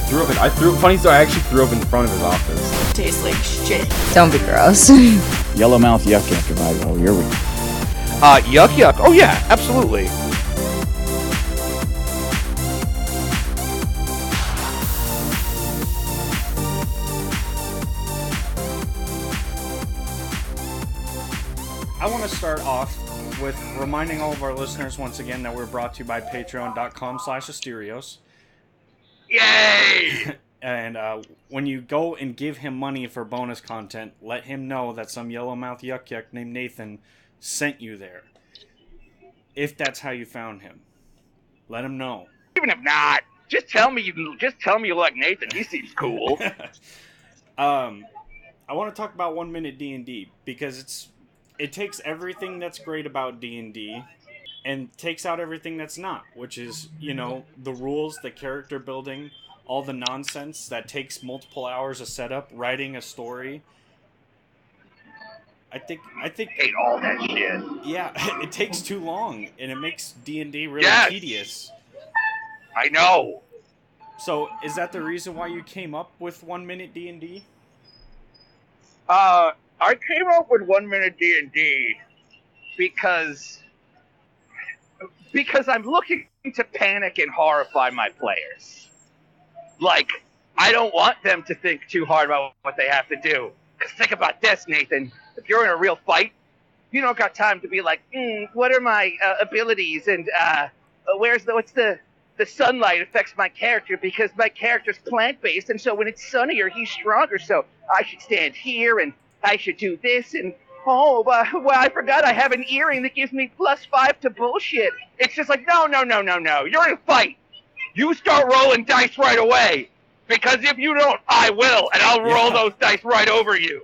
Funny story, I actually threw up in front of his office. Tastes like shit. Don't be gross. Yellowmouth Yucking survival. Here we go. Yuck. Oh yeah, absolutely. I want to start off with reminding all of our listeners once again that we're brought to you by patreon.com/Asterios. Yay! And when you go and give him money for bonus content, let him know that some yellowmouth yuck named Nathan sent you there. If that's how you found him, let him know. Even if not, just tell me you like Nathan. He seems cool. I want to talk about 1 Minute D&D because it takes everything that's great about D&D and takes out everything that's not, which is, the rules, the character building, all the nonsense that takes multiple hours of setup, writing a story. I think hate all that shit. Yeah, it takes too long and it makes D&D really tedious. I know. So, is that the reason why you came up with 1 Minute D&D? I came up with 1 Minute D&D because I'm looking to panic and horrify my players. Like, I don't want them to think too hard about what they have to do. Because think about this, Nathan. If you're in a real fight, you don't got time to be like, what are my abilities? And what's the sunlight affects my character because my character's plant-based. And so when it's sunnier, he's stronger. So I should stand here and I should do this. And, I forgot I have an earring that gives me +5 to bullshit. It's just like, no. You're in a fight. You start rolling dice right away. Because if you don't, I will. And I'll roll those dice right over you.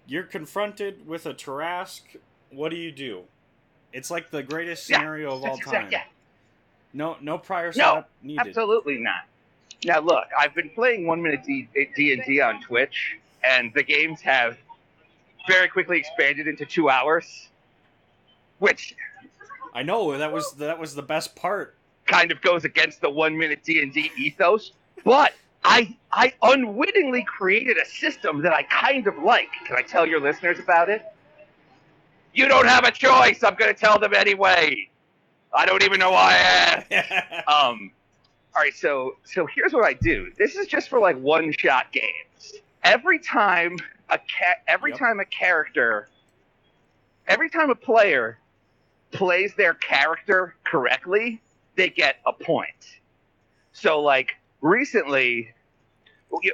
You're confronted with a Tarrasque. What do? It's like the greatest scenario of all time. No prior setup needed. Absolutely not. Now look, I've been playing 1 Minute D&D on Twitch, and the games have very quickly expanded into 2 hours, which I know that was the best part. Kind of goes against the 1 Minute D&D ethos, but I unwittingly created a system that I kind of like. Can I tell your listeners about it? You don't have a choice. I'm going to tell them anyway. I don't even know why I asked. All right, so here's what I do. This is just for like one-shot games. Every time a player plays their character correctly, they get a point. So like recently,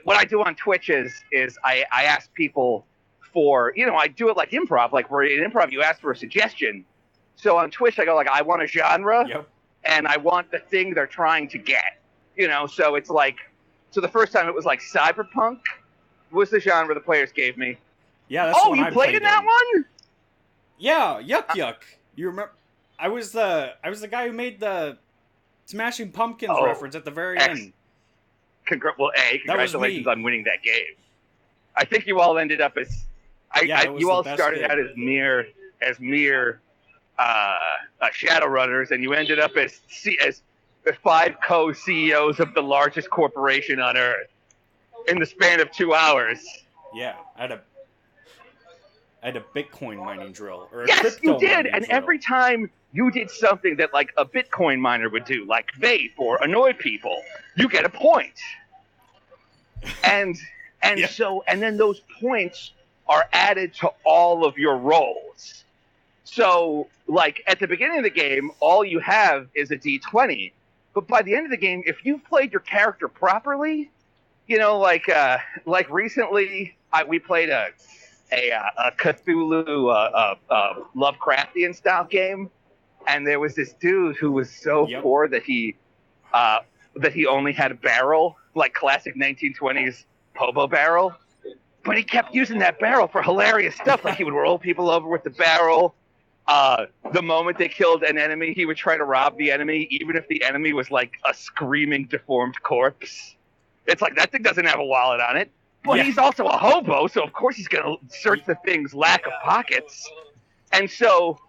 what I do on Twitch is I ask people for, I do it like improv. Like where in improv you ask for a suggestion. So on Twitch I go like, I want a genre, and I want the thing they're trying to get. So it's like, the first time it was like cyberpunk was the genre the players gave me. Yeah, that's you played in that one? Yeah, yuck. You remember? I was the guy who made the Smashing Pumpkins reference at the very end. Congratulations on winning that game. I think you all ended up as you all started out as mere Shadowrunners, and you ended up as the 5 co-CEOs of the largest corporation on Earth in the span of 2 hours. Yeah, I had a Bitcoin mining drill. Or a yes, you did, and drill. Every time you did something that like a Bitcoin miner would do, like vape or annoy people, you get a point. And then those points are added to all of your rolls. So, like, at the beginning of the game, all you have is a D20. But by the end of the game, if you've played your character properly, like recently, we played a Cthulhu Lovecraftian style game, and there was this dude who was so poor that he only had a barrel, like classic 1920s Pobo barrel. But he kept using that barrel for hilarious stuff. Like he would roll people over with the barrel. The moment they killed an enemy, he would try to rob the enemy, even if the enemy was like a screaming, deformed corpse. It's like, that thing doesn't have a wallet on it. But he's also a hobo, so of course he's going to search the thing's lack of pockets. And so.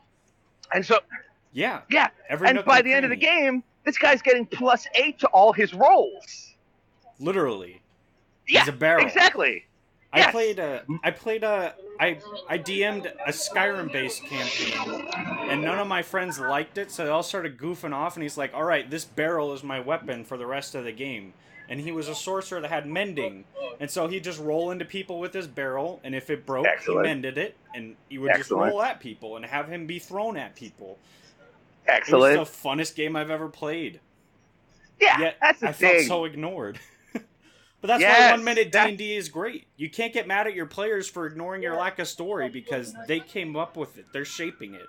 Yeah. And by the end of the game, this guy's getting +8 to all his rolls. Literally. Yeah, He's a barrel. exactly. I Yes. I DM'd a Skyrim-based campaign, and none of my friends liked it, so they all started goofing off, and he's like, alright, this barrel is my weapon for the rest of the game. And he was a sorcerer that had mending, and so he'd just roll into people with his barrel, and if it broke, Excellent. he mended it, and he would just roll at people, and have him be thrown at people. Excellent. It was the funnest game I've ever played. Yeah, Yet, that's the I thing. felt so ignored. But that's Yes, why 1 minute D&D is great. You can't get mad at your players for ignoring your lack of story because they came up with it. They're shaping it.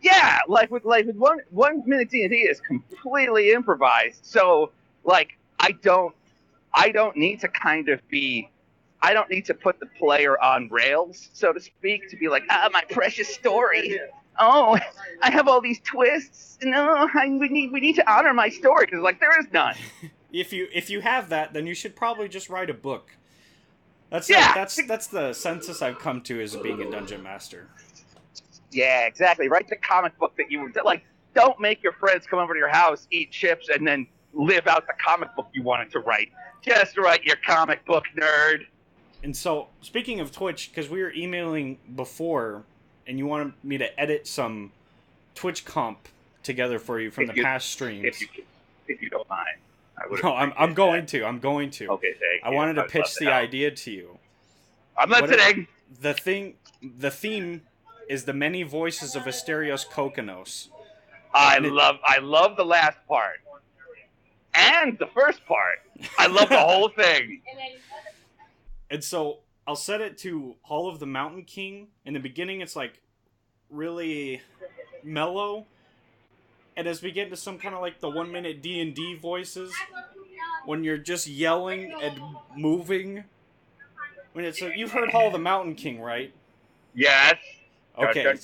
Yeah, like with 1 minute D&D is completely improvised. So like I don't need to I don't need to put the player on rails, so to speak, to be like, my precious story. Oh, I have all these twists. No, we need to honor my story because like there is none. If you have that, then you should probably just write a book. That's the census I've come to as being a dungeon master. Yeah, exactly. Write the comic book that you like. Don't make your friends come over to your house, eat chips, and then live out the comic book you wanted to write. Just write your comic book, nerd. And so, speaking of Twitch, because we were emailing before, and you wanted me to edit some Twitch comp together for you from the past streams. If you don't mind. No, I'm going to. Okay, thank you. I wanted to pitch the idea to you. I'm listening. The theme is the many voices of Asterios Kokkinos. I love the last part. And the first part. I love the whole thing. And so I'll set it to Hall of the Mountain King. In the beginning, it's like really mellow. And as we get into some kind of like the 1 minute D&D voices, when you're just yelling and moving, when it's you've heard Hall of the Mountain King, right? Yes. Okay.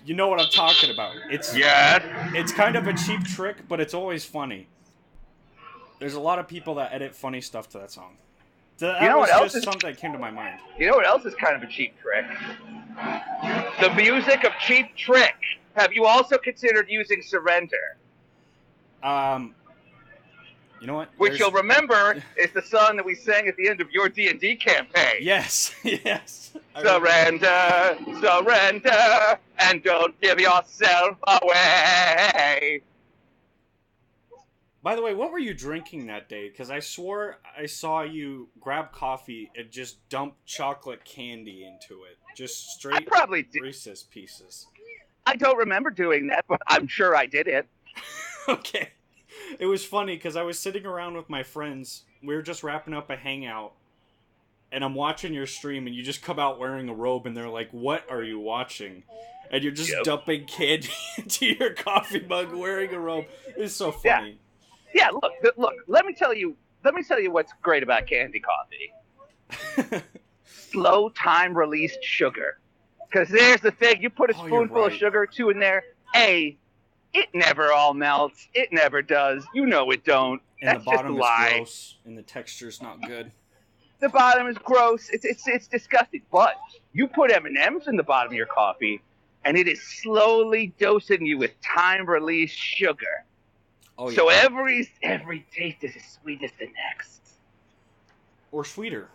You know what I'm talking about. It's kind of a cheap trick, but it's always funny. There's a lot of people that edit funny stuff to that song. That was just something that came to my mind. You know what else is kind of a cheap trick? The music of Cheap Trick. Have you also considered using Surrender? You know what? Which you'll remember is the song that we sang at the end of your D&D campaign. Yes, yes. Surrender, surrender, and don't give yourself away. By the way, what were you drinking that day? Because I swore I saw you grab coffee and just dump chocolate candy into it. Just straight I probably did. Reese's Pieces. I don't remember doing that, but I'm sure I did it. Okay. It was funny because I was sitting around with my friends. We were just wrapping up a hangout. And I'm watching your stream and you just come out wearing a robe and they're like, what are you watching? And you're just dumping candy into your coffee mug wearing a robe. It's so funny. Yeah, look, let me tell you what's great about candy coffee. Slow time released sugar. Because there's the thing, you put a spoonful of sugar or two in there, it never all melts. It never does. You know it don't. And that's the bottom just a lie. is gross, and the texture's not good. The bottom is gross. It's disgusting. But you put M&Ms in the bottom of your coffee, and it is slowly dosing you with time-released sugar. Oh, yeah. So every taste is as sweet as the next. Or sweeter.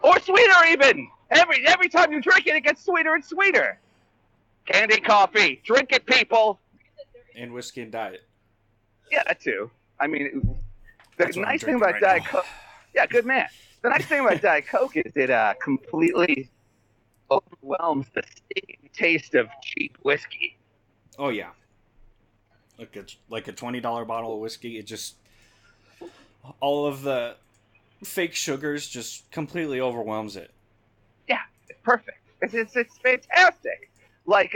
Or sweeter even! Every time you drink it, it gets sweeter and sweeter. Candy coffee. Drink it, people. And whiskey and diet. Yeah, that too. I mean, the nice thing about Diet Coke... Yeah, good man. The nice thing about Diet Coke is it completely overwhelms the taste of cheap whiskey. Oh, yeah. Like a $20 bottle of whiskey, it just... all of the fake sugars just completely overwhelms it. Yeah, it's perfect. It's fantastic. Like,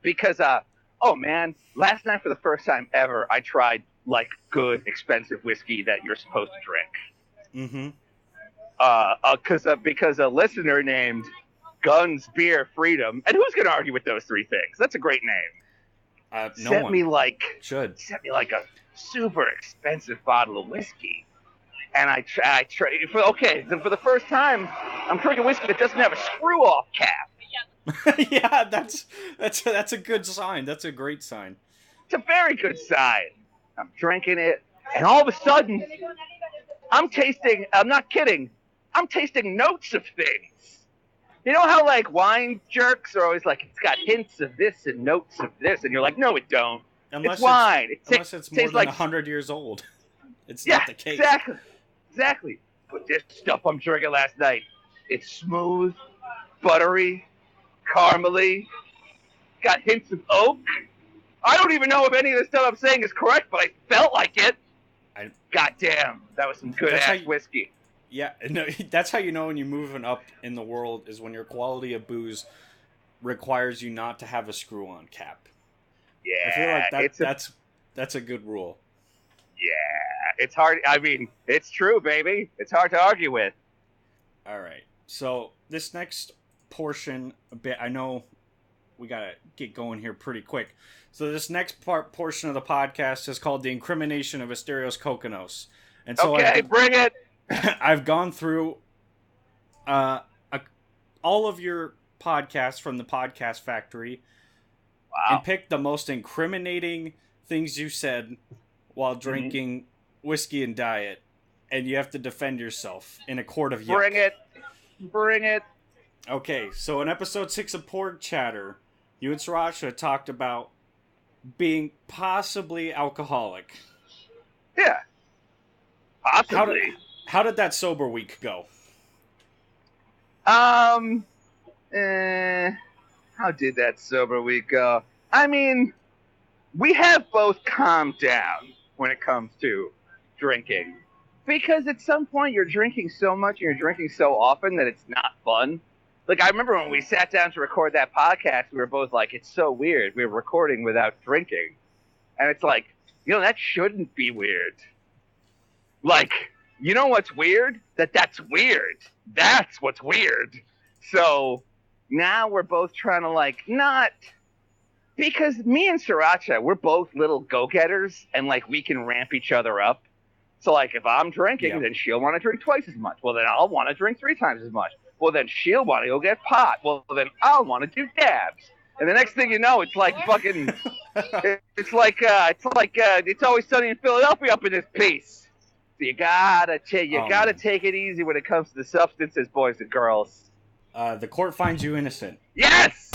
because, oh man, last night for the first time ever, I tried, like, good, expensive whiskey that you're supposed to drink. Mm-hmm. Because a listener named Guns, Beer, Freedom, and who's going to argue with those three things? That's a great name. Sent me like a super expensive bottle of whiskey, and I tried for the first time I'm drinking whiskey that doesn't have a screw off cap. Yeah, that's a good sign. That's a great sign. It's a very good sign. I'm drinking it, and all of a sudden, I'm not kidding, I'm tasting notes of things. You know how, like, wine jerks are always like, it's got hints of this and notes of this, and you're like, no, it don't. It's wine. Unless it's more than like 100 years old. It's not the case. Exactly. But this stuff I'm drinking last night, it's smooth, buttery, caramely, got hints of oak. I don't even know if any of the stuff I'm saying is correct, but I felt like it. Goddamn, that was some good-ass whiskey. Yeah, no, that's how you know when you're moving up in the world, is when your quality of booze requires you not to have a screw-on cap. Yeah, I feel like that's a good rule. Yeah, it's hard. I mean, it's true, baby. It's hard to argue with. All right, so this next portion, I know we gotta get going here pretty quick. So this next portion of the podcast is called the incrimination of Asterios Kokkinos. And so okay, bring it. I've gone through all of your podcasts from the Podcast Factory. Wow. And picked the most incriminating things you said while drinking whiskey and diet, and you have to defend yourself in a court of yuck. Bring it. Okay, so in episode 6 of Porg Chatter, you and Sriracha talked about being possibly alcoholic. Yeah. Possibly. How did that sober week go? How did that sober week go? I mean, we have both calmed down when it comes to drinking. Because at some point you're drinking so much and you're drinking so often that it's not fun. Like, I remember when we sat down to record that podcast, we were both like, it's so weird. We were recording without drinking. And it's like, that shouldn't be weird. Like, you know what's weird? That's weird. That's what's weird. So now we're both trying to, like, not... Because me and Sriracha, we're both little go-getters, and, like, we can ramp each other up. So, like, if I'm drinking, then she'll want to drink twice as much. Well, then I'll want to drink 3 times as much. Well, then she'll want to go get pot. Well, then I'll want to do dabs. And the next thing you know, it's like fucking... it's always sunny in Philadelphia up in this piece. So you gotta take it easy when it comes to the substances, boys and girls. The court finds you innocent. Yes!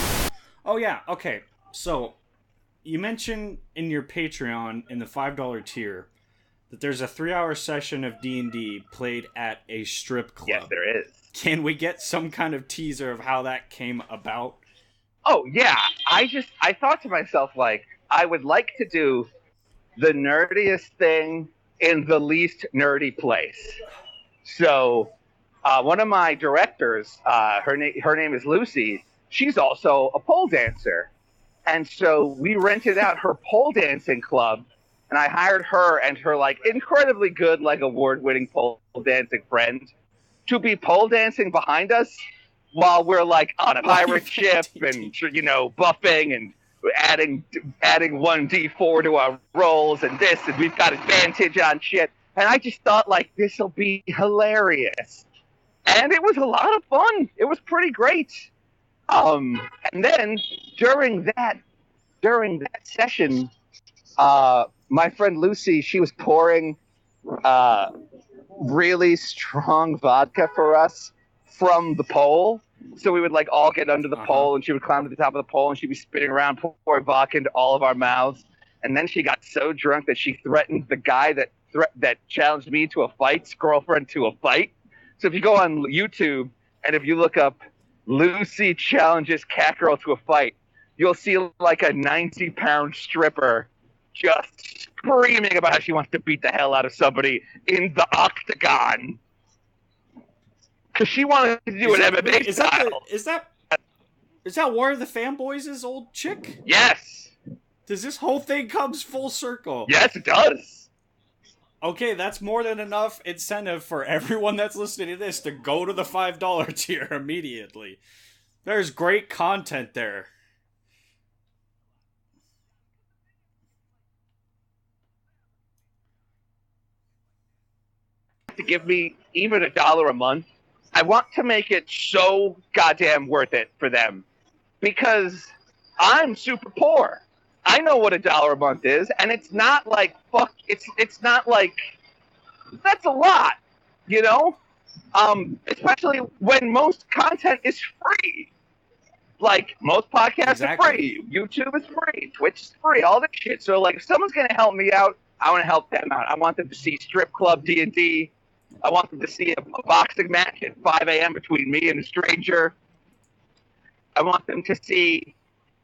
Oh, yeah. Okay. So, you mentioned in your Patreon, in the $5 tier, that there's a 3-hour session of D&D played at a strip club. Yes, there is. Can we get some kind of teaser of how that came about? Oh, yeah. I thought to myself, like, I would like to do the nerdiest thing in the least nerdy place. So, one of my directors, her name is Lucy, she's also a pole dancer. And so we rented out her pole dancing club, and I hired her and her, like, incredibly good, like, award-winning pole dancing friend to be pole dancing behind us while we're, like, on a pirate ship and, buffing and adding 1d4 to our rolls and this, and we've got advantage on shit. And I just thought, like, this'll be hilarious. And it was a lot of fun. It was pretty great. And then during that session, my friend Lucy, she was pouring really strong vodka for us from the pole. So we would, like, all get under the pole, and she would climb to the top of the pole, and she'd be spinning around, pouring vodka into all of our mouths. And then she got so drunk that she threatened the guy that challenged me to a fight's girlfriend to a fight. So if you go on YouTube and if you look up Lucy challenges cat girl to a fight, you'll see, like, a 90-pound stripper just screaming about how she wants to beat the hell out of somebody in the octagon. Because she wanted to do an MMA style. Is that War of the Fanboys' old chick? Yes. Does this whole thing comes full circle? Yes, it does. Okay, that's more than enough incentive for everyone that's listening to this to go to the $5 tier immediately. There's great content there. To give me even $1 a month, I want to make it so goddamn worth it for them. Because I'm super poor. I know what $1 a month is, and it's not like fuck. It's not like that's a lot, you know. Especially when most content is free. Like most podcasts are free, YouTube is free, Twitch is free, all that shit. So like, if someone's gonna help me out, I want to help them out. I want them to see Strip Club D&D. I want them to see a boxing match at 5 a.m. between me and a stranger. I want them to see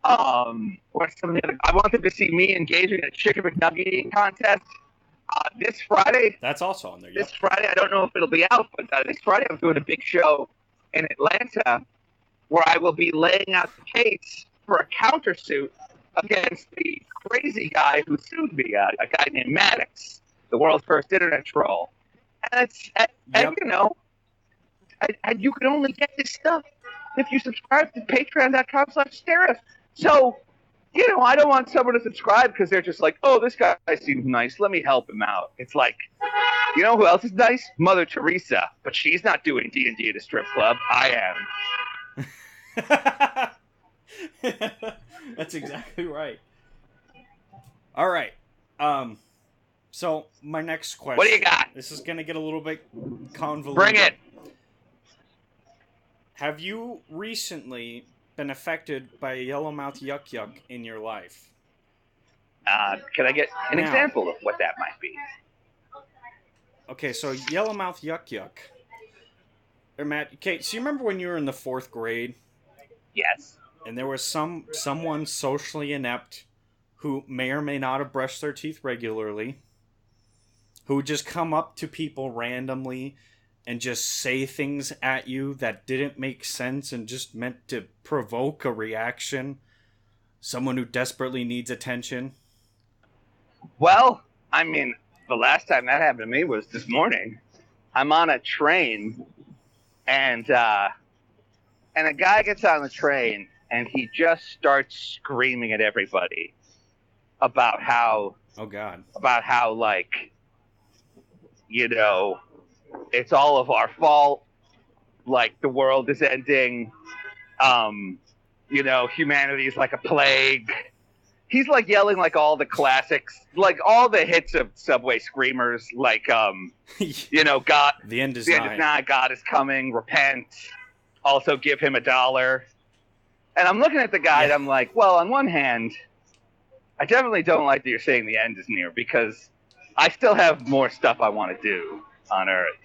I want them to see me engaging in a chicken McNugget eating contest. This Friday. That's also on there. This Friday, I don't know if it'll be out, but this Friday I'm doing a big show in Atlanta where I will be laying out the case for a countersuit against the crazy guy who sued me, a guy named Maddox, the world's first internet troll. And you know, and you can only get this stuff if you subscribe to patreon.com/Asterios. So, you know, I don't want someone to subscribe because they're just like, oh, this guy seems nice. Let me help him out. It's like, you know who else is nice? Mother Teresa. But she's not doing D&D at a strip club. I am. That's exactly right. All right. So my next question. What do you got? This is going to get a little bit convoluted. Bring it. Have you recently been affected by a yellowmouth yuck in your life? Can I get an example of what that might be? Okay, so yellowmouth yuck. Or Matt, okay, so you remember when you were in the 4th grade? Yes. And there was someone socially inept who may or may not have brushed their teeth regularly, who would just come up to people randomly and just say things at you that didn't make sense and just meant to provoke a reaction. Someone who desperately needs attention. Well, I mean, the last time that happened to me was this morning. I'm on a train, and a guy gets on the train, and he just starts screaming at everybody about how... Oh, God. About how, like, you know... It's all of our fault. Like, the world is ending. You know, humanity is like a plague. He's, like, yelling, like, all the classics. Like, all the hits of Subway Screamers. Like, you know, God... The end is nigh. God is coming. Repent. Also give him $1. And I'm looking at the guy and I'm like, well, on one hand, I definitely don't like that you're saying the end is near because I still have more stuff I want to do on Earth.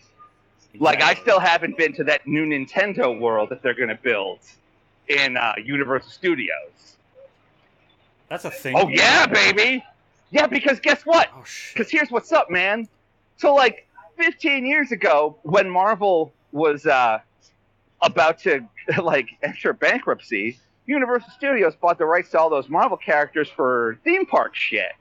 Like, I still haven't been to that new Nintendo world that they're going to build in Universal Studios. That's a thing. Oh, yeah, baby! Yeah, because guess what? Oh, shit. Because here's what's up, man. So, like, 15 years ago, when Marvel was about to, like, enter bankruptcy, Universal Studios bought the rights to all those Marvel characters for theme park shit.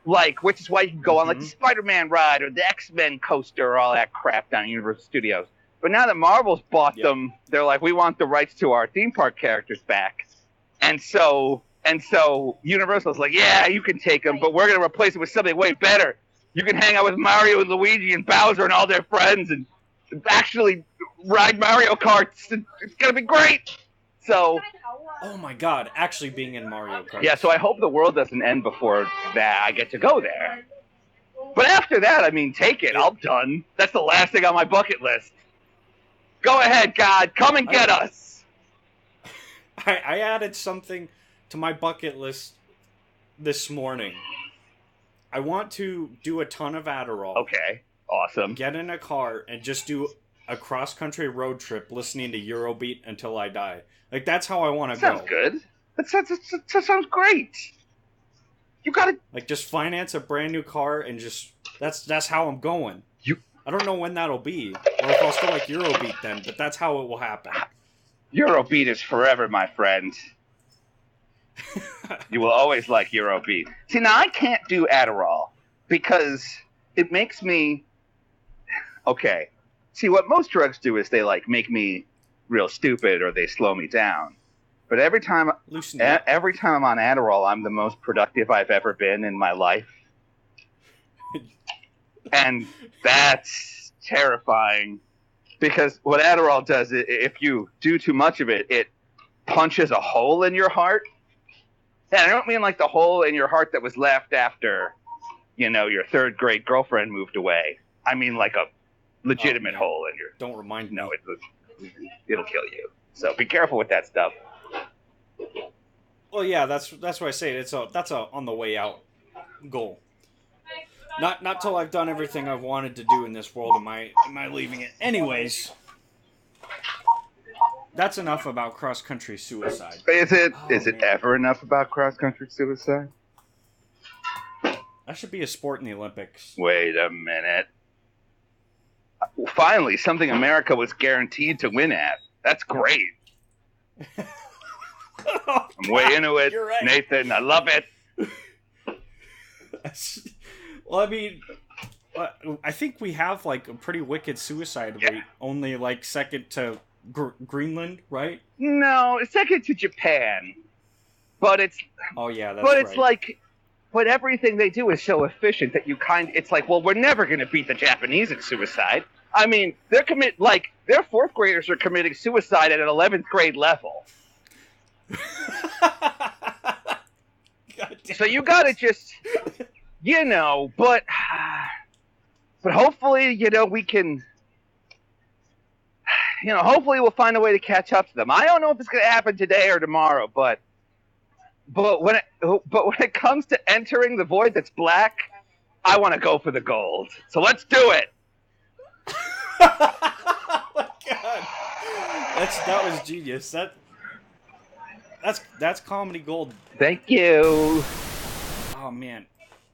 Like, which is why you can go on, like, the Spider-Man ride or the X-Men coaster or all that crap down at Universal Studios. But now that Marvel's bought them, they're like, we want the rights to our theme park characters back. And so Universal's like, yeah, you can take them, but we're going to replace it with something way better. You can hang out with Mario and Luigi and Bowser and all their friends and actually ride Mario Karts. It's going to be great. So... Oh my God, actually being in Mario Kart. Yeah, so I hope the world doesn't end before that I get to go there. But after that, I mean, take it. I'm done. That's the last thing on my bucket list. Go ahead, God. Come and get us. I added something to my bucket list this morning. I want to do a ton of Adderall. Okay, awesome. Get in a car and just do a cross-country road trip listening to Eurobeat until I die. Like, that's how I want to go. Sounds good. That sounds great. You gotta... Like, just finance a brand new car and just... That's how I'm going. I don't know when that'll be, or if I'll still like Eurobeat then, but that's how it will happen. Eurobeat is forever, my friend. You will always like Eurobeat. See, now I can't do Adderall because it makes me... Okay. See, what most drugs do is they, like, make me real stupid or they slow me down. But every time I'm on Adderall, I'm the most productive I've ever been in my life. And that's terrifying because what Adderall does, if you do too much of it, it punches a hole in your heart And I don't mean like the hole in your heart that was left after, your third grade girlfriend moved away. I mean like a legitimate hole in your. Don't remind me. No, it'll kill you. So be careful with that stuff. Well, yeah, that's what I say. That's a on the way out goal. Not till I've done everything I've wanted to do in this world am I leaving it. Anyways, that's enough about cross-country suicide. Is it ever enough about cross-country suicide? That should be a sport in the Olympics. Wait a minute. Finally, something America was guaranteed to win at. That's great. I'm way into it, right. Nathan. I love it. Well, I mean, I think we have like a pretty wicked suicide rate. Only like second to Greenland, right? No, second to Japan. But it's. Oh yeah, that's but right. It's like, but everything they do is so efficient that it's like, well, we're never going to beat the Japanese at suicide. I mean, their fourth graders are committing suicide at an 11th grade level. So you got to just, but hopefully, we can, hopefully we'll find a way to catch up to them. I don't know if it's going to happen today or tomorrow, but when it comes to entering the void that's black, I want to go for the gold. So let's do it. Oh my God. That was genius. That's comedy gold. Thank you. Oh man,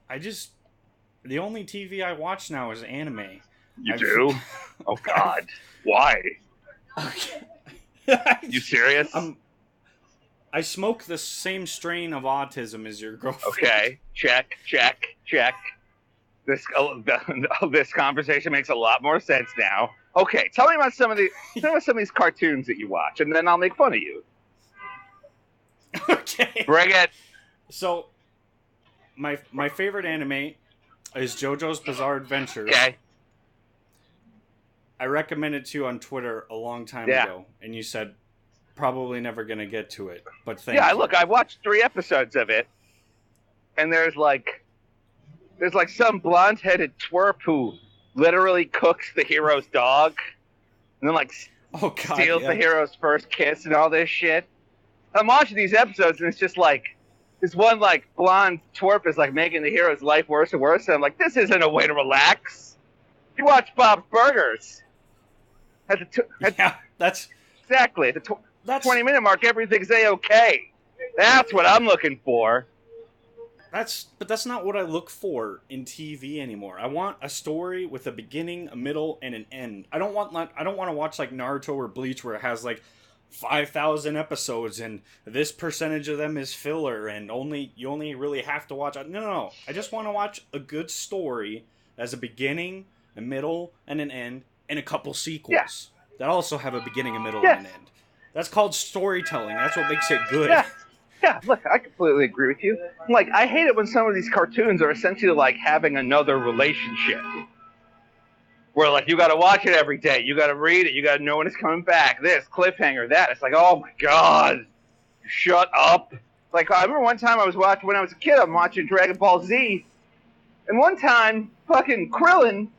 the only TV I watch now is anime. You do? Oh God, why? Okay. You serious? I smoke the same strain of autism as your girlfriend. Okay, check. This conversation makes a lot more sense now. Okay, tell me about some of these cartoons that you watch, and then I'll make fun of you. Okay. Bring it. So, my favorite anime is JoJo's Bizarre Adventure. Okay. I recommended to you on Twitter a long time ago, and you said probably never gonna get to it. But thank you. Yeah, look, I watched 3 episodes of it, and there's some blonde-headed twerp who literally cooks the hero's dog, and then steals the hero's first kiss and all this shit. I'm watching these episodes, and it's just like this one blonde twerp is making the hero's life worse and worse. And I'm like, this isn't a way to relax. You watch Bob's Burgers. That's exactly at the 20-minute mark. Everything's a-okay. That's what I'm looking for. But that's not what I look for in TV anymore. I want a story with a beginning, a middle, and an end. I don't want to watch Naruto or Bleach where it has 5,000 episodes and this percentage of them is filler and you only really have to watch. No. I just want to watch a good story that has a beginning, a middle, and an end, and a couple sequels that also have a beginning, a middle, and an end. That's called storytelling. That's what makes it good. Yeah, look, I completely agree with you. I hate it when some of these cartoons are essentially having another relationship. Where, you gotta watch it every day, you gotta read it, you gotta know when it's coming back, this, cliffhanger, that. It's oh my God, shut up. I remember one time when I was a kid, I'm watching Dragon Ball Z, and one time, fucking Krillin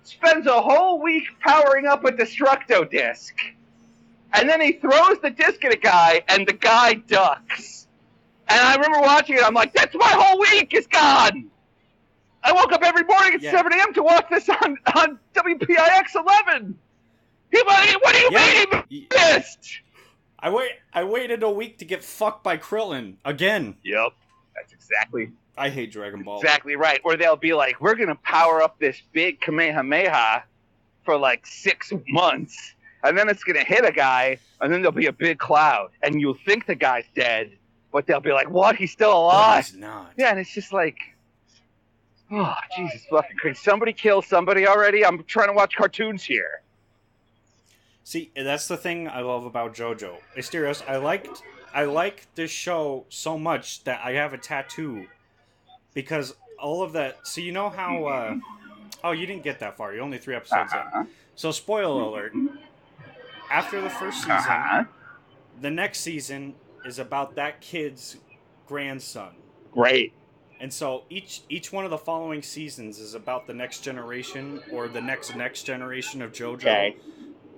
spends a whole week powering up a Destructo disc. And then he throws the disc at a guy, and the guy ducks. And I remember watching it, I'm like, that's my whole week is gone! I woke up every morning at 7 a.m. to watch this on WPIX 11! What do you mean he missed? I waited a week to get fucked by Krillin. Again. Yep. That's exactly... I hate Dragon Ball. Exactly right. Or they'll be we're going to power up this big Kamehameha for 6 months. And then it's going to hit a guy, and then there'll be a big cloud. And you'll think the guy's dead, but they'll be what? He's still alive. He's not. Yeah, and it's just oh, Jesus fucking Christ. Somebody kill somebody already? I'm trying to watch cartoons here. See, that's the thing I love about JoJo. Asterios, I liked this show so much that I have a tattoo. Because all of that... So you know how... oh, you didn't get that far. You're only 3 episodes in. So spoiler alert. After the first season, the next season is about that kid's grandson. Great. And so each one of the following seasons is about the next generation or the next generation of JoJo. Okay.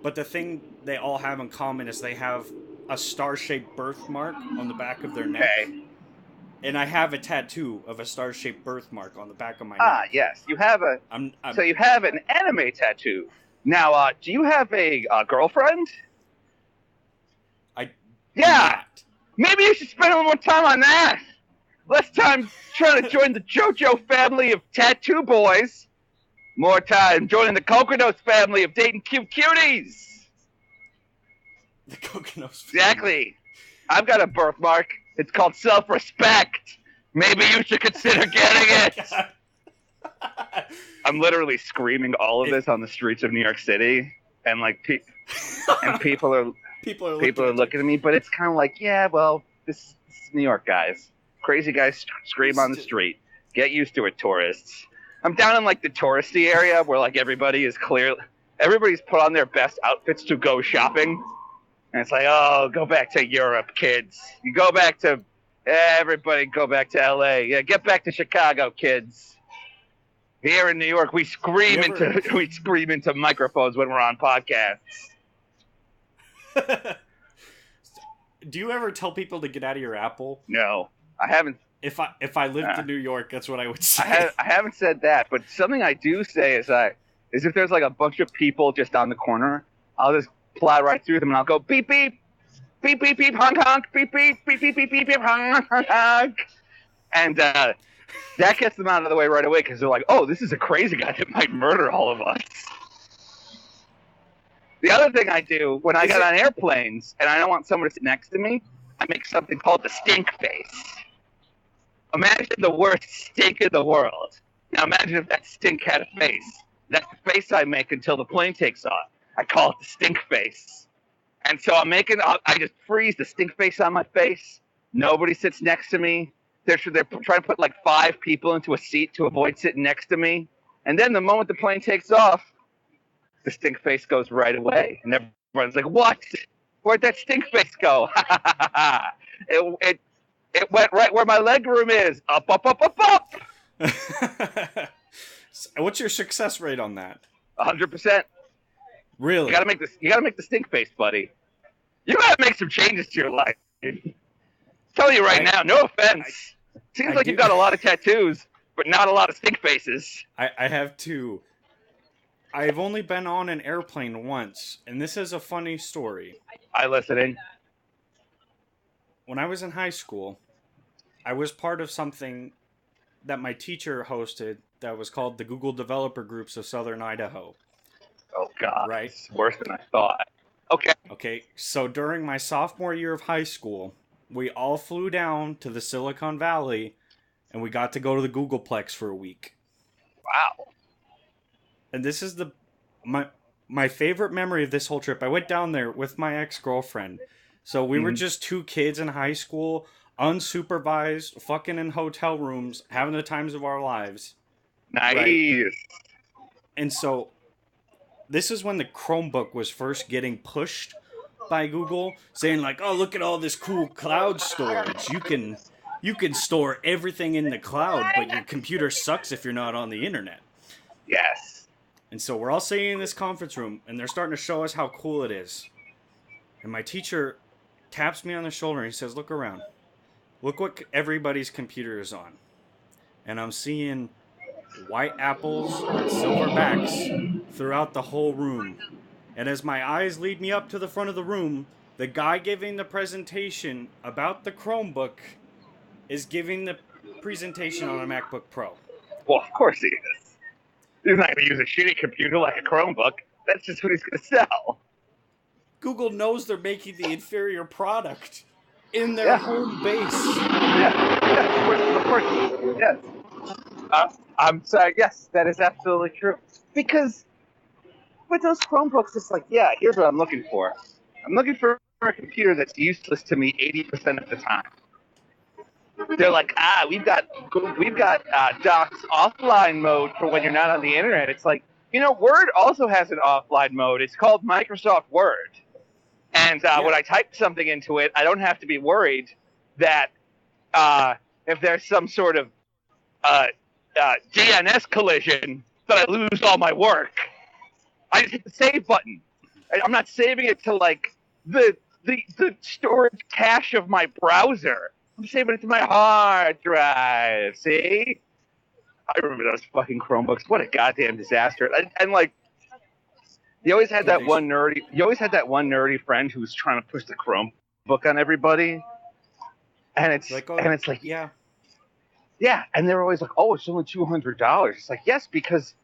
But the thing they all have in common is they have a star-shaped birthmark on the back of their neck. Okay. And I have a tattoo of a star-shaped birthmark on the back of my neck. Ah, yes. You have So you have an anime tattoo. Now, do you have a girlfriend? Yeah. Not. Maybe you should spend a little more time on that. Less time trying to join the JoJo family of tattoo boys. More time joining the Kokkinos family of dating cute cuties. The Kokkinos family. Exactly. I've got a birthmark. It's called self-respect. Maybe you should consider getting it. I'm literally screaming all of this on the streets of New York City, and like, people are looking at me. But it's kind of like, yeah, well, this is New York, guys. Crazy guys scream on the street. Get used to it, tourists. I'm down in like the touristy area where like everybody's put on their best outfits to go shopping. And it's like, oh, go back to Europe, kids. You go back to, everybody go back to LA. Yeah, get back to Chicago, kids. Here in New York, we scream into microphones when we're on podcasts. Do you ever tell people to get out of your apple? No, I haven't. If I lived in New York, that's what I would say. I haven't said that, but something I do say is if there's like a bunch of people just on the corner, I'll just plow right through them and I'll go beep beep, beep beep beep, honk honk, beep beep, beep beep beep beep beep, honk honk honk, and that gets them out of the way right away because they're like, oh, this is a crazy guy that might murder all of us. The other thing I do when I get on airplanes and I don't want someone to sit next to me, I make something called the Stinkface. Imagine the worst stink in the world. Now imagine if that stink had a face. That's the face I make until the plane takes off. I call it the Stinkface. And so I just freeze the Stinkface on my face. Nobody sits next to me. They're trying to put like 5 people into a seat to avoid sitting next to me. And then the moment the plane takes off, the Stinkface goes right away. And everyone's like, what? Where'd that Stinkface go? It went right where my leg room is. Up, up, up, up, up. What's your success rate on that? 100%. Really? You gotta make the stink face, buddy. You gotta make some changes to your life. Tell you right now, no offense. Seems like you've got a lot of tattoos, but not a lot of stink faces. I have 2. I've only been on an airplane once, and this is a funny story. I listening. When I was in high school, I was part of something that my teacher hosted that was called the Google Developer Groups of Southern Idaho. Oh, God. Right? It's worse than I thought. Okay. So during my sophomore year of high school, we all flew down to the Silicon Valley, and we got to go to the Googleplex for a week. Wow. And this is my favorite memory of this whole trip. I went down there with my ex-girlfriend. So we were just 2 kids in high school, unsupervised, fucking in hotel rooms, having the times of our lives. Nice. Right? And so this is when the Chromebook was first getting pushed by Google, saying like, oh, look at all this cool cloud storage. You can store everything in the cloud, but your computer sucks if you're not on the internet. Yes. And so we're all sitting in this conference room, and they're starting to show us how cool it is. And my teacher taps me on the shoulder and he says, look around. Look what everybody's computer is on. And I'm seeing white apples and silver backs throughout the whole room. And as my eyes lead me up to the front of the room, the guy giving the presentation about the Chromebook is giving the presentation on a MacBook Pro. Well, of course he is. He's not going to use a shitty computer like a Chromebook. That's just what he's going to sell. Google knows they're making the inferior product in their home base. Yeah, of course. Yes. I'm sorry. Yes, that is absolutely true. Because with those Chromebooks, it's like, yeah, here's what I'm looking for. I'm looking for a computer that's useless to me 80% of the time. They're like, we've got Doc's offline mode for when you're not on the internet. It's like, Word also has an offline mode. It's called Microsoft Word. And when I type something into it, I don't have to be worried that if there's some sort of DNS collision, that I lose all my work. I just hit the save button. I'm not saving it to like the storage cache of my browser. I'm saving it to my hard drive. See? I remember those fucking Chromebooks. What a goddamn disaster. And like, you always had that one nerdy friend who was trying to push the Chromebook on everybody. And it's like, yeah. Yeah, and they're always like, "Oh, it's only $200." It's like, yes, because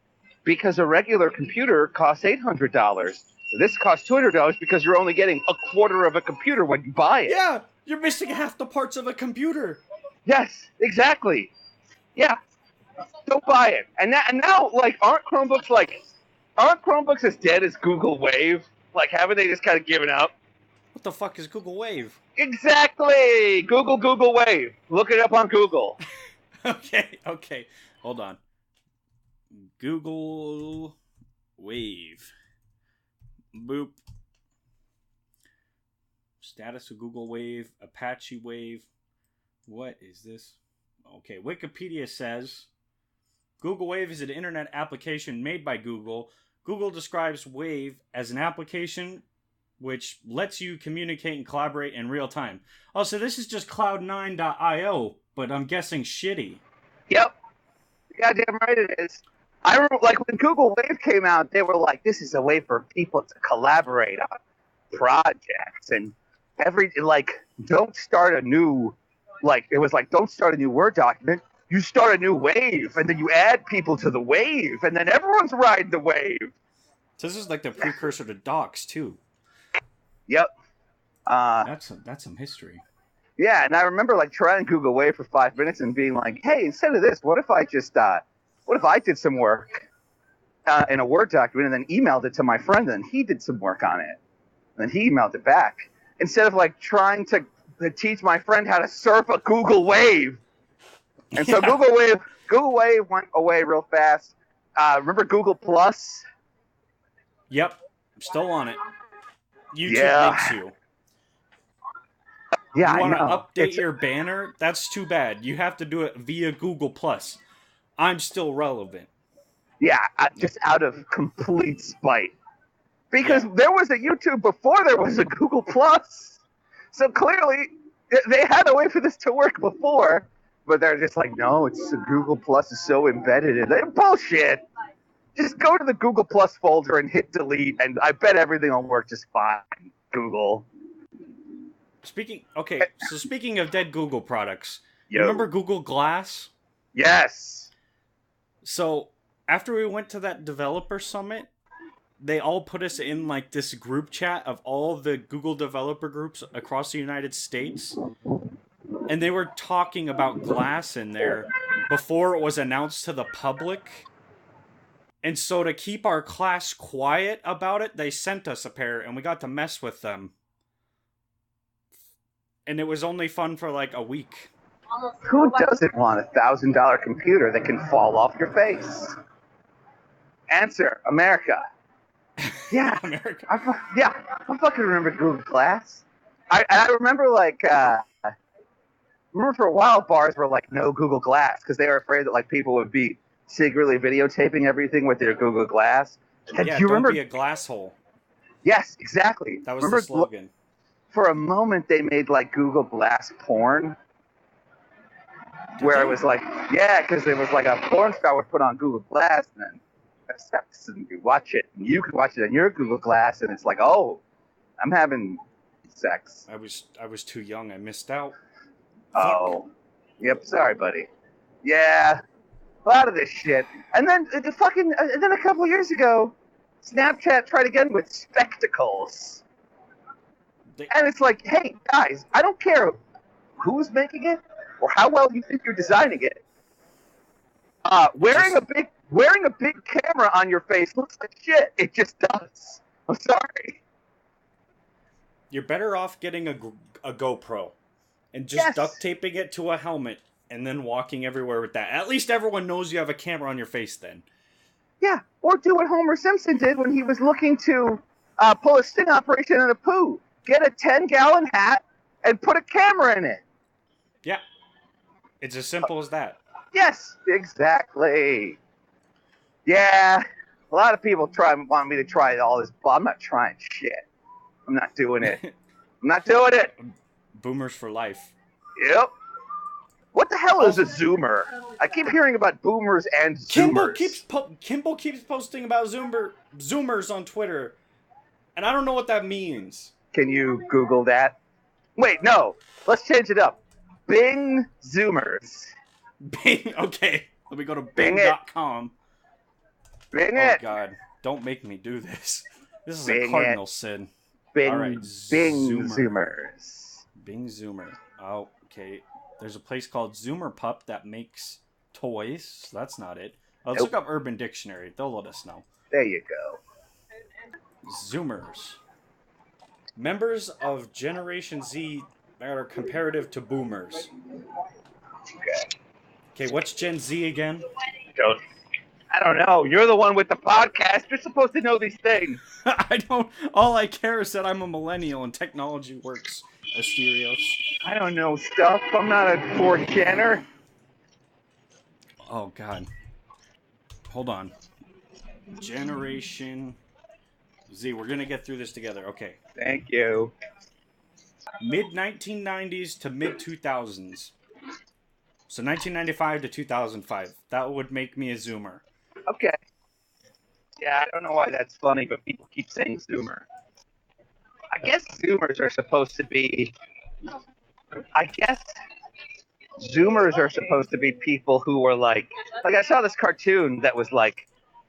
a regular computer costs $800. This costs $200 because you're only getting a quarter of a computer when you buy it. Yeah, you're missing half the parts of a computer. Yes, exactly. Yeah, don't buy it. And now, like, aren't Chromebooks as dead as Google Wave? Like, haven't they just kind of given up? What the fuck is Google Wave? Exactly, Google Wave. Look it up on Google. Okay. Hold on. Google Wave. Boop. Status of Google Wave. Apache Wave. What is this? Okay, Wikipedia says Google Wave is an internet application made by Google. Google describes Wave as an application which lets you communicate and collaborate in real time. Oh, so this is just cloud9.io, but I'm guessing shitty. Yep. Goddamn right it is. I remember, like, when Google Wave came out, they were like, this is a way for people to collaborate on projects. And don't start a new Word document. You start a new wave, and then you add people to the wave, and then everyone's riding the wave. So this is like the precursor to Docs, too. Yep. That's some history. Yeah, and I remember like trying Google Wave for 5 minutes and being like, "Hey, instead of this, what if I did some work in a Word document and then emailed it to my friend, and he did some work on it, and then he emailed it back instead of like trying to teach my friend how to surf a Google Wave." And so Google Wave went away real fast. Remember Google Plus? Yep, I'm still on it. YouTube makes you. Yeah, you want to update your banner? That's too bad. You have to do it via Google Plus. I'm still relevant. Yeah, just out of complete spite. Because there was a YouTube before there was a Google Plus. So clearly, they had a way for this to work before. But they're just like, no, it's Google Plus is so embedded in it. Bullshit. Just go to the Google Plus folder and hit delete, and I bet everything will work just fine. Google. Speaking of dead Google products, you remember Google Glass? Yes. So after we went to that developer summit, they all put us in like this group chat of all the Google developer groups across the United States. And they were talking about Glass in there before it was announced to the public. And so to keep our class quiet about it, they sent us a pair, and we got to mess with them. And it was only fun for like a week. Who doesn't want a $1,000 computer that can fall off your face? Answer, America. Yeah, America. I fucking remember Google Glass. I remember like, for a while bars were like no Google Glass because they were afraid that like people would be secretly videotaping everything with their Google Glass. And do you remember? Be a glass hole. Yes, exactly. That was the slogan. For a moment, they made like Google Glass porn, where it was like, because it was like a porn star would put on Google Glass and then have sex and you watch it, and you can watch it on your Google Glass, and it's like, oh, I'm having sex. I was too young. I missed out. Oh, yep. Sorry, buddy. Yeah, a lot of this shit. And then a couple of years ago, Snapchat tried again with spectacles. And it's like, hey guys, I don't care who's making it or how well you think you're designing it. Wearing a big camera on your face looks like shit. It just does. I'm sorry. You're better off getting a GoPro and just duct taping it to a helmet and then walking everywhere with that. At least everyone knows you have a camera on your face then. Yeah, or do what Homer Simpson did when he was looking to pull a sting operation in a poo. Get a 10-gallon hat and put a camera in it. Yeah. It's as simple as that. Yes, exactly. Yeah, a lot of people want me to try all this, but I'm not trying shit. I'm not doing it. I'm not doing it. Boomers for life. Yep. What the hell is a Zoomer? I keep hearing about boomers and Zoomers. Kimball keeps posting about Zoomers on Twitter, and I don't know what that means. Can you Google that? Wait, no. Let's change it up. Bing Zoomers. Bing. Okay. Let me go to Bing.com. Bing it. Oh, God. Don't make me do this. This is Bing a cardinal sin. Bing, All right. Bing Zoomers. Bing Zoomer. Oh, okay. There's a place called Zoomer Pup that makes toys. So that's not it. Let's look up Urban Dictionary. They'll let us know. There you go. Zoomers. Members of Generation Z that are comparative to boomers. Okay, what's Gen Z again? I don't know. You're the one with the podcast. You're supposed to know these things. I don't. All I care is that I'm a millennial and technology works. Asterios. I don't know stuff. I'm not a 4chaner. Oh, God. Hold on. Generation Z. We're going to get through this together. Okay. Thank you. Mid-1990s to mid-2000s. So 1995 to 2005. That would make me a Zoomer. Okay. Yeah, I don't know why that's funny, but people keep saying Zoomer. I guess Zoomers are supposed to be... people who are like... Like, I saw this cartoon that was like,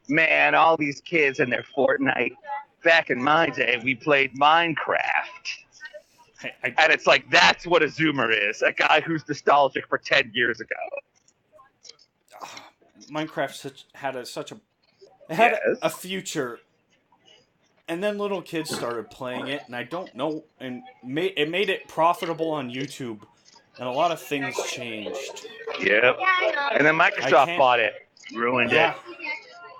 man, all these kids and their Fortnite. Back in my day, we played Minecraft. And it's like, that's what a Zoomer is. A guy who's nostalgic for 10 years ago. Minecraft had a future, and then little kids started playing it, and I don't know, and it made it profitable on YouTube, and a lot of things changed. Yep. And then Microsoft bought it, ruined it.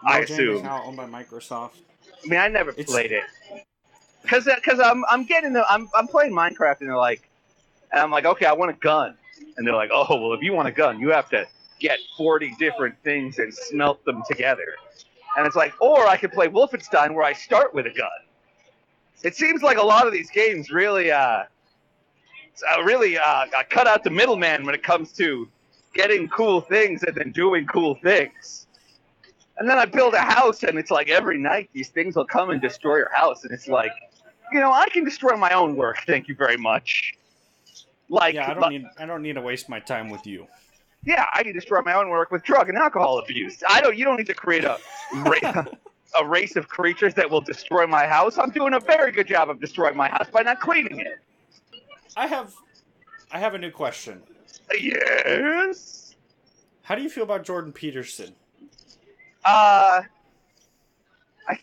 I assume. Is now owned by Microsoft. I mean, I never played it, cause I'm playing Minecraft, and I'm like, okay, I want a gun, and they're like, oh, well, if you want a gun, you have to get 40 different things and smelt them together. And it's like, or I could play Wolfenstein where I start with a gun. It seems like a lot of these games really cut out the middleman when it comes to getting cool things and then doing cool things. And then I build a house, and it's like every night these things will come and destroy your house. And it's like, I can destroy my own work. Thank you very much. Like, yeah, I don't need to waste my time with you. Yeah, I can destroy my own work with drug and alcohol abuse. You don't need to create a race of creatures that will destroy my house. I'm doing a very good job of destroying my house by not cleaning it. I have a new question. Yes? How do you feel about Jordan Peterson? I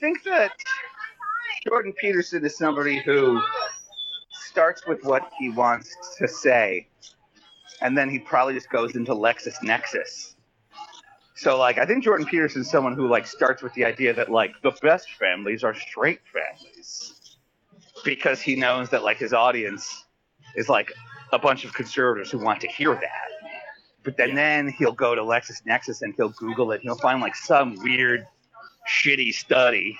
think that Jordan Peterson is somebody who starts with what he wants to say, and then he probably just goes into LexisNexis. So, I think Jordan Peterson is someone who, starts with the idea that, the best families are straight families. Because he knows that, his audience is, a bunch of conservatives who want to hear that. But then he'll go to LexisNexis and he'll Google it, and he'll find, some weird, shitty study.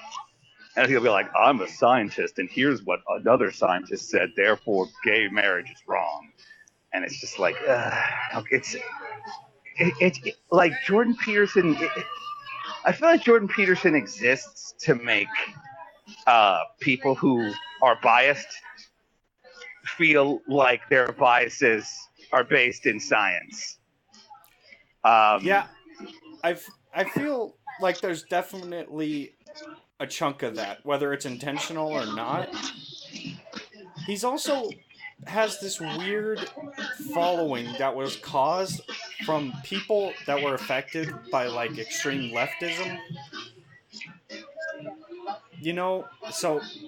And he'll be like, I'm a scientist, and here's what another scientist said, therefore gay marriage is wrong. And it's just it's like Jordan Peterson. I feel like Jordan Peterson exists to make people who are biased feel like their biases are based in science. I feel like there's definitely a chunk of that, whether it's intentional or not. He's also has this weird following that was caused from people that were affected by extreme leftism.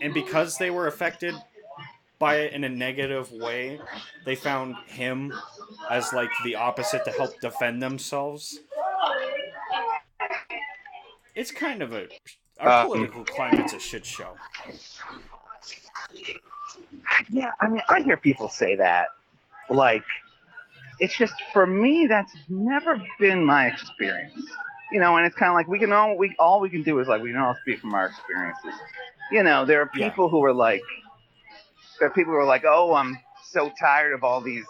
And because they were affected by it in a negative way, they found him as the opposite to help defend themselves. It's kind of our political climate's a shit show. Yeah, I mean, I hear people say that. it's just, for me, that's never been my experience. And it's kind of like all we can do is, like, we can all speak from our experiences. There are people who are like, oh, I'm so tired of all these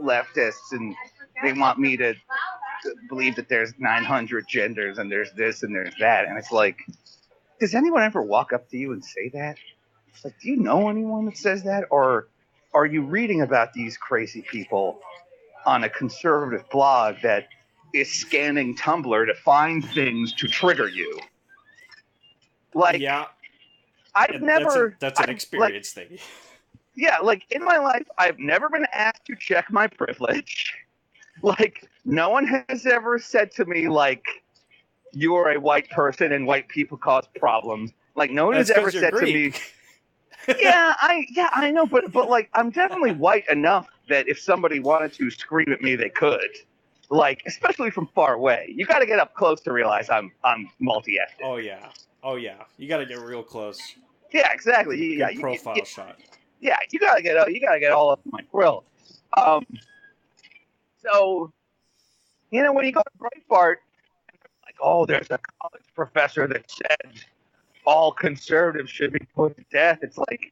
leftists, and they want me to believe that there's 900 genders and there's this and there's that. And it's like, does anyone ever walk up to you and say that? It's like, do you know anyone that says that? Or are you reading about these crazy people on a conservative blog that is scanning Tumblr to find things to trigger you? Like, yeah, I've never... That's an experience thing. Yeah, like, in my life, I've never been asked to check my privilege. Like, no one has ever said to me, like, you are a white person and white people cause problems. Like, no one has ever said to me... Yeah, I know, but like, I'm definitely white enough that if somebody wanted to scream at me, they could. Like, especially from far away. You got to get up close to realize I'm multi-ethnic. Oh yeah. You got to get real close. Yeah, exactly. Good profile shot. Yeah, you gotta get all up my grill. So, when you go to Breitbart, like, oh, there's a college professor that said all conservatives should be put to death. It's like,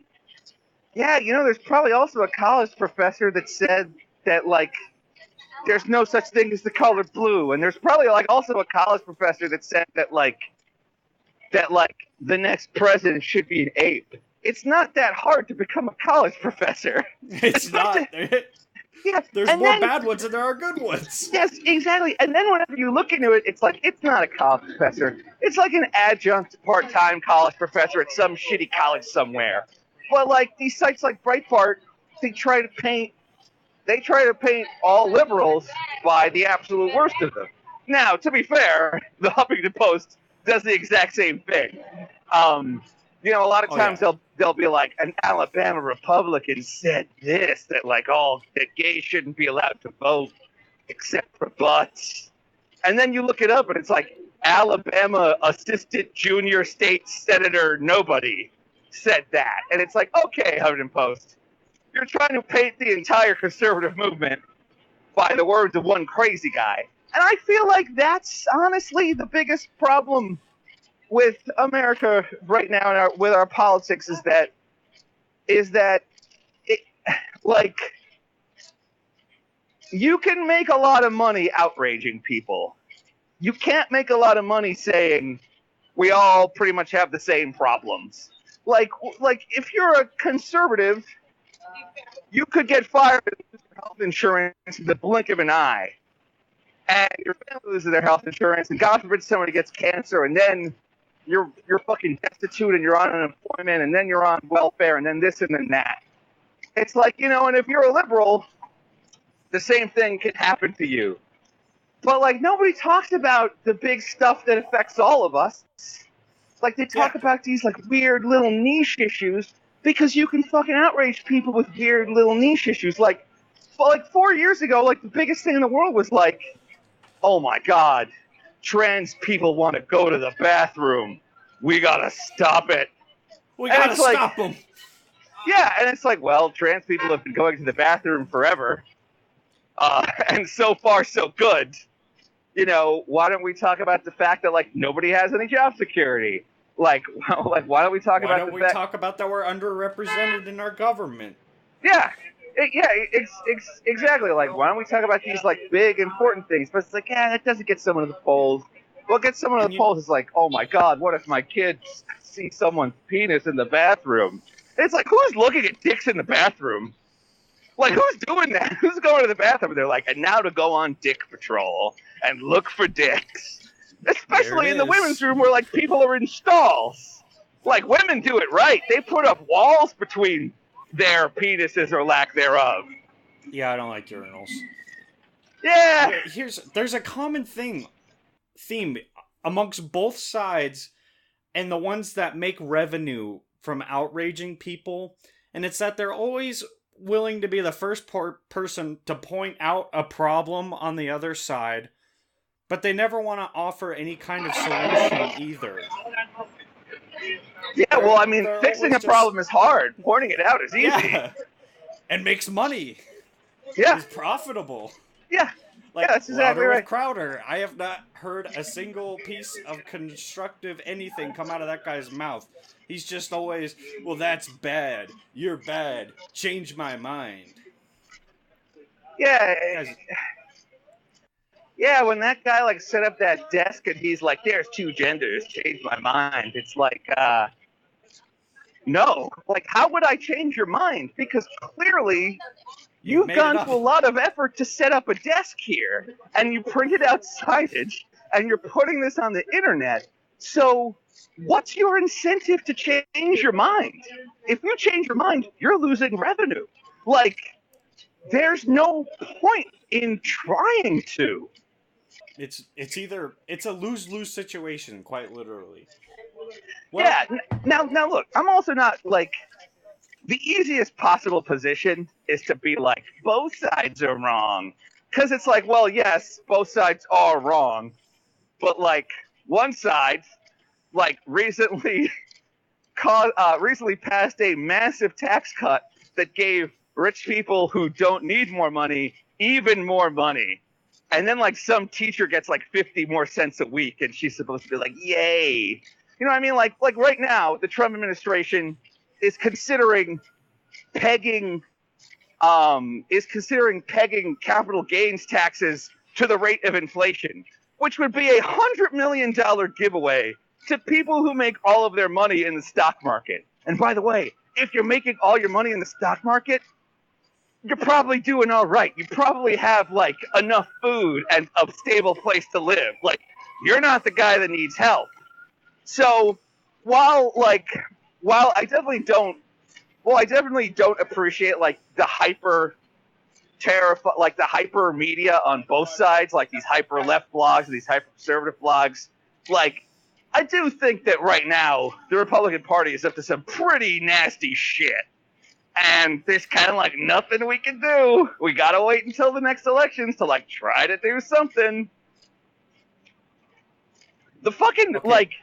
yeah, there's probably also a college professor that said that, like, there's no such thing as the color blue, and there's probably, like, also a college professor that said that the next president should be an ape. It's not that hard to become a college professor. It's not. Yeah, there's more bad ones than there are good ones. Yes, exactly. And then whenever you look into it, it's like, it's not a college professor. It's like an adjunct part-time college professor at some shitty college somewhere. But, like, these sites like Breitbart, they try to paint all liberals by the absolute worst of them. Now, to be fair, the Huffington Post does the exact same thing. A lot of times they'll be like, an Alabama Republican said this, that, like, that gays shouldn't be allowed to vote except for butts. And then you look it up and it's like, Alabama Assistant Junior State Senator nobody said that. And it's like, okay, Huffington Post, you're trying to paint the entire conservative movement by the words of one crazy guy. And I feel like that's honestly the biggest problem with America right now and with our politics is that it, like, you can make a lot of money outraging people. You can't make a lot of money saying we all pretty much have the same problems. Like if you're a conservative, you could get fired and lose your health insurance in the blink of an eye. And your family loses their health insurance, and God forbid somebody gets cancer, and then you're fucking destitute, and you're on unemployment, and then you're on welfare, and then this and then that. It's like, and if you're a liberal, the same thing can happen to you. But, like, nobody talks about the big stuff that affects all of us. Like, they talk about these, like, weird little niche issues because you can fucking outrage people with weird little niche issues. Like 4 years ago, like, the biggest thing in the world was, like, oh my God, trans people want to go to the bathroom. We gotta stop it. We gotta stop them. Yeah, and it's like, well, trans people have been going to the bathroom forever. And so far, so good. Why don't we talk about the fact that, like, nobody has any job security? Like, why don't we talk about the fact... Why don't we talk about that we're underrepresented in our government? Yeah. Exactly. Like, why don't we talk about these, like, big, important things? But it's like, that doesn't get someone to the polls. What gets someone to the polls is like, oh my God, what if my kids see someone's penis in the bathroom? And it's like, who's looking at dicks in the bathroom? Like, who's doing that? Who's going to the bathroom? And they're like, and now to go on dick patrol and look for dicks. Especially in the women's room where, like, people are in stalls. Like, women do it right. They put up walls between their penises or lack thereof. Yeah, I don't like urinals. Yeah. There's a common theme amongst both sides and the ones that make revenue from outraging people, and it's that they're always willing to be the first person to point out a problem on the other side, but they never want to offer any kind of solution either. Yeah, well, I mean, fixing a problem is hard. Pointing it out is easy. Yeah. And makes money. Yeah. It's profitable. Yeah. Like, yeah, that's exactly louder right. with Crowder. I have not heard a single piece of constructive anything come out of that guy's mouth. He's just always, well, that's bad. You're bad. Change my mind. Yeah. Guys, Yeah, when that guy like set up that desk and he's like, "There's two genders, change my mind." It's like, no. Like, how would I change your mind? Because clearly you've made gone it up. to a lot of effort to set up a desk here, and you printed out signage, and you're putting this on the internet. So, what's your incentive to change your mind? If you change your mind, you're losing revenue. Like, there's no point in trying to. It's a lose-lose situation, quite literally. Well, Yeah. Now look, I'm also not like the easiest possible position is to be like both sides are wrong, because it's like, well, yes, both sides are wrong, but like one side, like recently passed a massive tax cut that gave rich people who don't need more money even more money. And then like some teacher gets like 50 more cents a week and she's supposed to be like, yay. You know what I mean? Like right now, the Trump administration is considering pegging capital gains taxes to the rate of inflation, which would be $100 million giveaway to people who make all of their money in the stock market. And by the way, if you're making all your money in the stock market, you're probably doing all right. You probably have like enough food and a stable place to live. Like, you're not the guy that needs help. So while I definitely don't appreciate like the hyper media on both sides, like these hyper left blogs and these hyper conservative blogs. Like, I do think that right now the Republican Party is up to some pretty nasty shit. And there's kind of like nothing we can do. We gotta wait until the next elections to like try to do something. The fucking like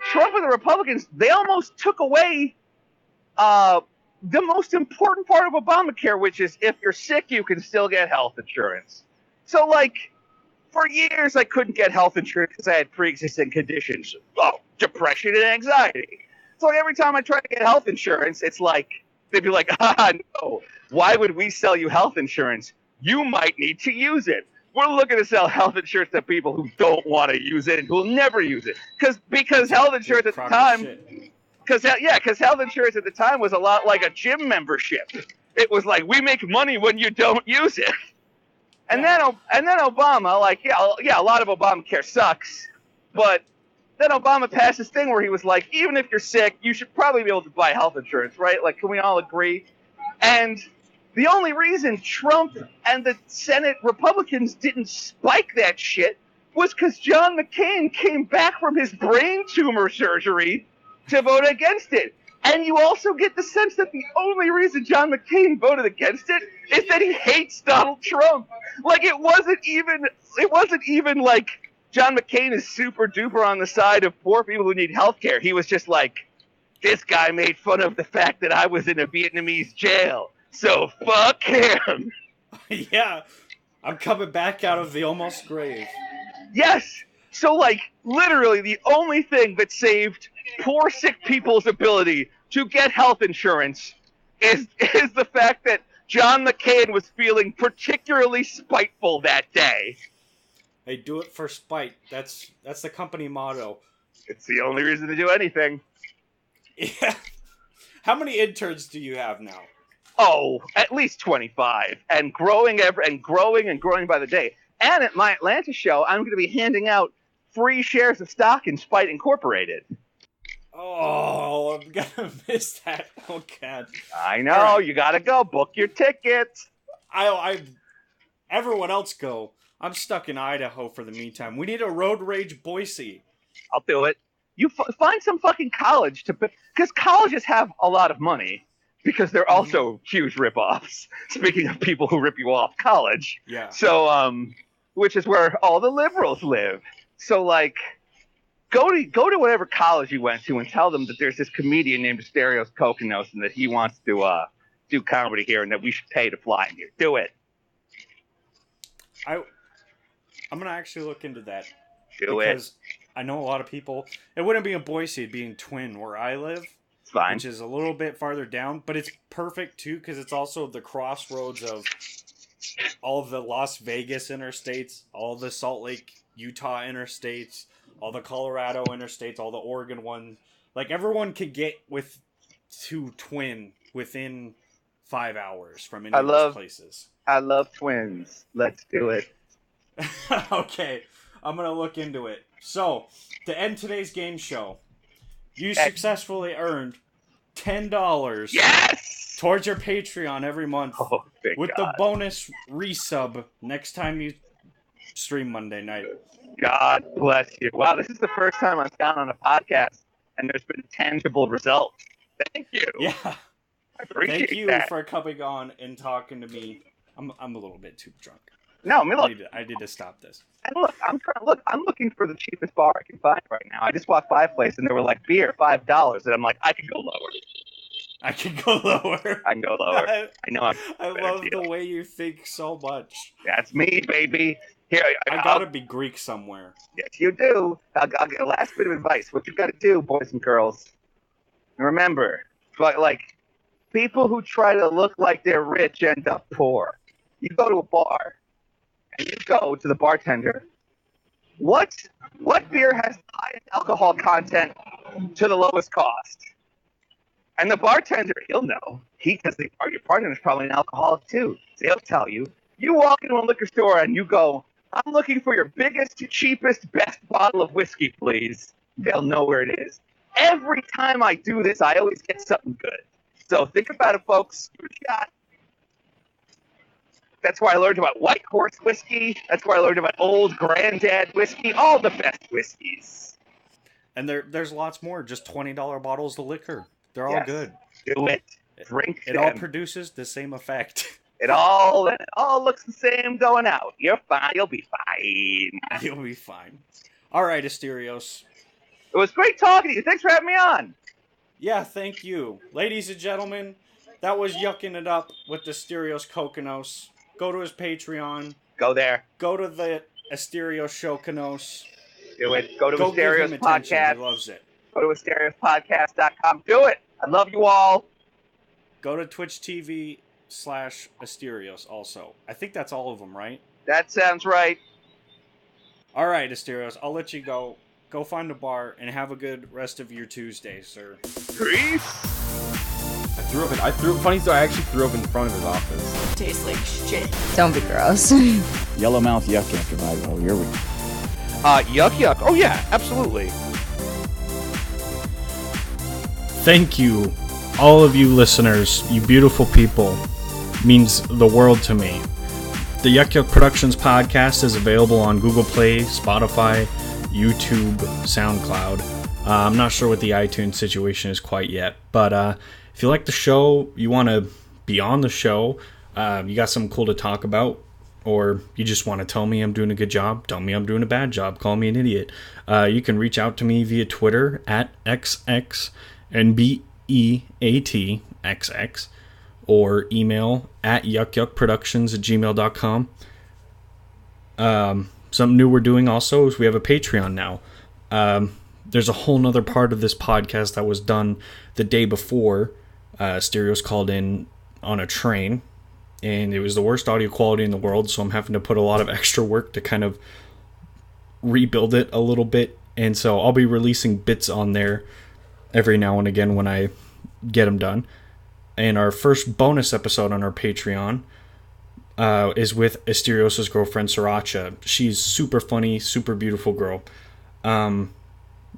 Trump and the Republicans, they almost took away the most important part of Obamacare, which is if you're sick, you can still get health insurance. So like for years, I couldn't get health insurance because I had pre-existing conditions, depression and anxiety. So like, every time I try to get health insurance, it's like they'd be like, no, why would we sell you health insurance? You might need to use it. We're looking to sell health insurance to people who don't want to use it and who will never use it. Because health insurance at the time, because health insurance at the time was a lot like a gym membership. It was like, we make money when you don't use it. And then Obama, like, a lot of Obamacare sucks, but then Obama passed this thing where he was like, even if you're sick, you should probably be able to buy health insurance, right? Like, can we all agree? And the only reason Trump and the Senate Republicans didn't spike that shit was because John McCain came back from his brain tumor surgery to vote against it. And you also get the sense that the only reason John McCain voted against it is that he hates Donald Trump. Like, it wasn't even like John McCain is super duper on the side of poor people who need health care. He was just like, this guy made fun of the fact that I was in a Vietnamese jail, so fuck him. Yeah, I'm coming back out of the almost grave. Yes. So, like, literally the only thing that saved poor sick people's ability to get health insurance is the fact that John McCain was feeling particularly spiteful that day. Hey, do it for spite. That's the company motto. It's the only reason to do anything. Yeah. How many interns do you have now? Oh, at least 25, and growing by the day. And at my Atlanta show, I'm going to be handing out free shares of stock in Spite Incorporated. Oh, I'm gonna miss that. Oh God. I know. Right. You gotta go. Book your tickets. Everyone else go. I'm stuck in Idaho for the meantime. We need a road rage Boise. I'll do it. You find some fucking college because colleges have a lot of money because they're also huge ripoffs. Speaking of people who rip you off, college. Yeah. So, which is where all the liberals live. So, like, go to whatever college you went to and tell them that there's this comedian named Asterios Kokkinos and that he wants to do comedy here and that we should pay to fly him here. Do it. I'm gonna actually look into that. Do it. Because I know a lot of people. It wouldn't be in Boise, it'd be in Twin, where I live. It's fine. Which is a little bit farther down, but it's perfect too because it's also the crossroads of all of the Las Vegas interstates, all the Salt Lake, Utah interstates, all the Colorado interstates, all the Oregon ones. Like, everyone could get to Twin within 5 hours from any of those places. I love Twins. Let's do it. Okay, I'm going to look into it. So, to end today's game show, you successfully earned $10 towards your Patreon every month with the bonus resub next time you stream Monday night. God bless you. Wow, this is the first time I've gone on a podcast and there's been tangible results. Thank you. Yeah. I appreciate Thank you that. for coming on and talking to me. I'm a little bit too drunk. No, I mean, look. I need to stop this. And look, I'm looking for the cheapest bar I can find right now. I just walked by a place and they were like, beer, $5. And I'm like, I can go lower. I can go lower. I can go lower. I know. I love the way you think so much. That's me, baby. Here, I gotta be Greek somewhere. Yes, you do. I'll get a last bit of advice. What you gotta do, boys and girls, remember, like, people who try to look like they're rich end up poor. You go to a bar, and you go to the bartender. What beer has the highest alcohol content to the lowest cost? And the bartender, he'll know. Because your bartender's probably an alcoholic too. So he'll tell you. You walk into a liquor store and you go, I'm looking for your biggest, cheapest, best bottle of whiskey, please. They'll know where it is. Every time I do this, I always get something good. So think about it, folks. Give it a shot. That's where I learned about White Horse whiskey. That's where I learned about Old Granddad whiskey. All the best whiskeys. And there's lots more. Just $20 bottles of liquor. They're all good. Do it. Drink it. them. All produces the same effect. It all looks the same going out. You're fine. You'll be fine. You'll be fine. All right, Asterios. It was great talking to you. Thanks for having me on. Yeah, thank you. Ladies and gentlemen, that was Yucking It Up with Asterios Kokkinos. Go to his Patreon. Go there. Go to the Asterios Kokkinos. Do it. Go to Asterios Podcast. He loves it. Go to AsteriosPodcast.com. Do it. I love you all. Go to Twitch TV/Asterios also. I think that's all of them, right? That sounds right. All right, Asterios. I'll let you go. Go find a bar and have a good rest of your Tuesday, sir. Peace. Funny story, I actually threw up in front of his office. Tastes like shit. Don't be gross. Yellowmouth yucking provided all your week. Yuck. Oh, yeah, absolutely. Thank you, all of you listeners, you beautiful people. Means the world to me. The Yuck Productions podcast is available on Google Play, Spotify, YouTube, SoundCloud. I'm not sure what the iTunes situation is quite yet, but if you like the show, you want to be on the show, you got something cool to talk about, or you just want to tell me I'm doing a good job, tell me I'm doing a bad job, call me an idiot, you can reach out to me via Twitter at XXNBEATXX or email at yuckyuckproductions@gmail.com. Something new we're doing also is we have a Patreon now. There's a whole nother part of this podcast that was done the day before. Asterios called in on a train, and it was the worst audio quality in the world, so I'm having to put a lot of extra work to kind of rebuild it a little bit. And so I'll be releasing bits on there every now and again when I get them done. And our first bonus episode on our Patreon is with Asterios' girlfriend, Sriracha. She's super funny, super beautiful girl.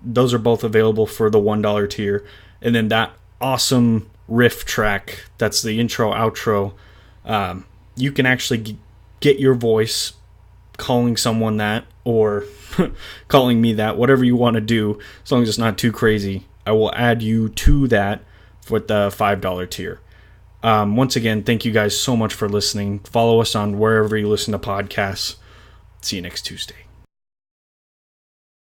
Those are both available for the $1 tier. And then that awesome riff track, that's the intro, outro. You can actually get your voice calling someone that, or calling me that, whatever you want to do, as long as it's not too crazy. I will add you to that with the $5 tier. Once again, thank you guys so much for listening. Follow us on wherever you listen to podcasts. See you next Tuesday.